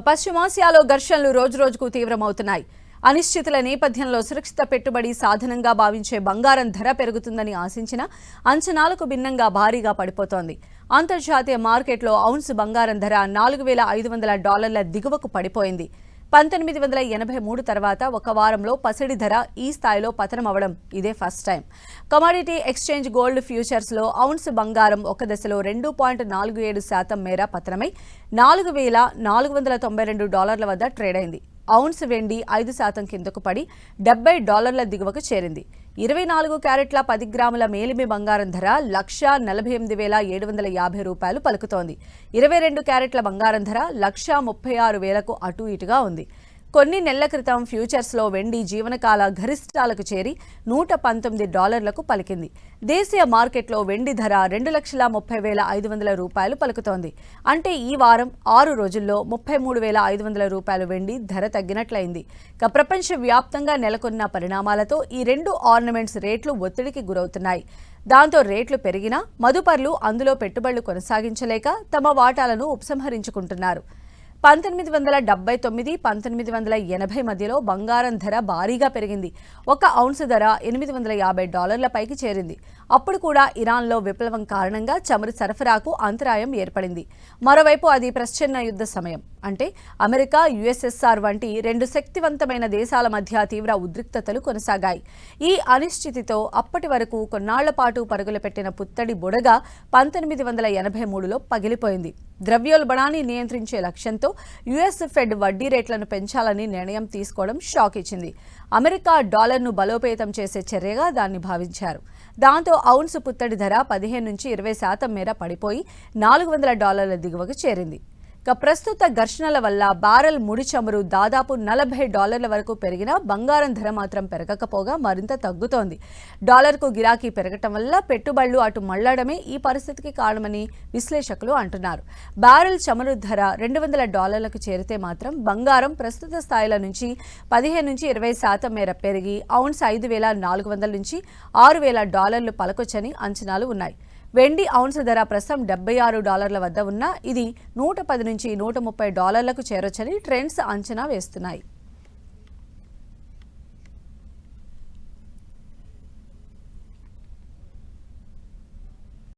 పశ్చిమాసియాలో ఘర్షణలు రోజురోజుకు తీవ్రమవుతున్నాయి. అనిశ్చితుల నేపథ్యంలో సురక్షిత పెట్టుబడి సాధనంగా భావించే బంగారం ధర పెరుగుతుందని ఆశించిన అంచనాలకు భిన్నంగా భారీగా పడిపోతోంది. అంతర్జాతీయ మార్కెట్లో ఔన్స్ బంగారం ధర $4,500 దిగువకు పడిపోయింది. 1983 తర్వాత ఒక వారంలో పసిడి ధర ఈ స్థాయిలో పతనం అవడం ఇదే first time. Commodity exchange gold ఫ్యూచర్స్లో ఔన్స్ బంగారం ఒక దశలో 2.47% మేర పతనమై $4,492 వద్ద ట్రేడ్ అయింది. ఔన్స్ వెండి 5% కిందకు పడి $70 దిగువకు చేరింది. 24 క్యారెట్ల 10 గ్రాముల మేలిమి బంగారం ధర $1,48,750 పలుకుతోంది. 22 క్యారెట్ల బంగారం ధర $1,36,000కు అటు ఇటుగా ఉంది. కొన్ని నెలల క్రితం ఫ్యూచర్స్లో వెండి జీవనకాల గరిష్టాలకు చేరి $119కు పలికింది. దేశీయ మార్కెట్లో వెండి ధర $2,30,500 పలుకుతోంది. అంటే ఈ వారం 6 రోజుల్లో $33,500 వెండి ధర తగ్గినట్లయింది. ప్రపంచ వ్యాప్తంగా నెలకొన్న పరిణామాలతో ఈ రెండు ఆర్నమెంట్స్ రేట్లు ఒత్తిడికి గురవుతున్నాయి. దాంతో రేట్లు పెరిగినా మదుపర్లు అందులో పెట్టుబడులు కొనసాగించలేక తమ వాటాలను ఉపసంహరించుకుంటున్నారు. 1979-1980 మధ్యలో బంగారం ధర భారీగా పెరిగింది. ఒక ఔన్స్ ధర $850 పైకి చేరింది. అప్పుడు కూడా ఇరాన్లో విప్లవం కారణంగా చమురు సరఫరాకు అంతరాయం ఏర్పడింది. మరోవైపు అది ప్రచ్ఛన్న యుద్ధ సమయం. అంటే అమెరికా, యుఎస్ఎస్ఆర్ వంటి రెండు శక్తివంతమైన దేశాల మధ్య తీవ్ర ఉద్రిక్తతలు కొనసాగాయి. ఈ అనిశ్చితితో అప్పటి వరకు కొన్నాళ్ల పాటు పరుగులు పెట్టిన పుత్తడి బుడగ 1983లో పగిలిపోయింది. ద్రవ్యోల్బణాన్ని నియంత్రించే లక్ష్యంతో యుఎస్ ఫెడ్ వడ్డీ రేట్లను పెంచాలని నిర్ణయం తీసుకోవడం షాక్ ఇచ్చింది. అమెరికా డాలర్ను బలోపేతం చేసే చర్యగా దాన్ని భావించారు. దాంతో ఔన్స్ పుత్తడి ధర 15-20% మేర పడిపోయి $400 దిగువకు చేరింది. ప్రస్తుత ఘర్షణల వల్ల బ్యారెల్ ముడి చమురు దాదాపు $40 వరకు పెరిగినా బంగారం ధర మాత్రం పెరగకపోగా మరింత తగ్గుతోంది. డాలర్కు గిరాకీ పెరగటం వల్ల పెట్టుబడులు అటు మళ్లడమే ఈ పరిస్థితికి కారణమని విశ్లేషకులు అంటున్నారు. బ్యారెల్ చమురు ధర $200కు చేరితే మాత్రం బంగారం ప్రస్తుత స్థాయిల నుంచి 15-20% మేర పెరిగి ఔన్స్ $5,400 నుంచి $6,000 పలకొచ్చని అంచనాలు ఉన్నాయి. వెండి ఔన్స్ ధర ప్రస్తుతం $76 వద్ద ఉన్నా ఇది $110-130లకు చేరొచ్చని ట్రెండ్స్ అంచనా వేస్తున్నాయి.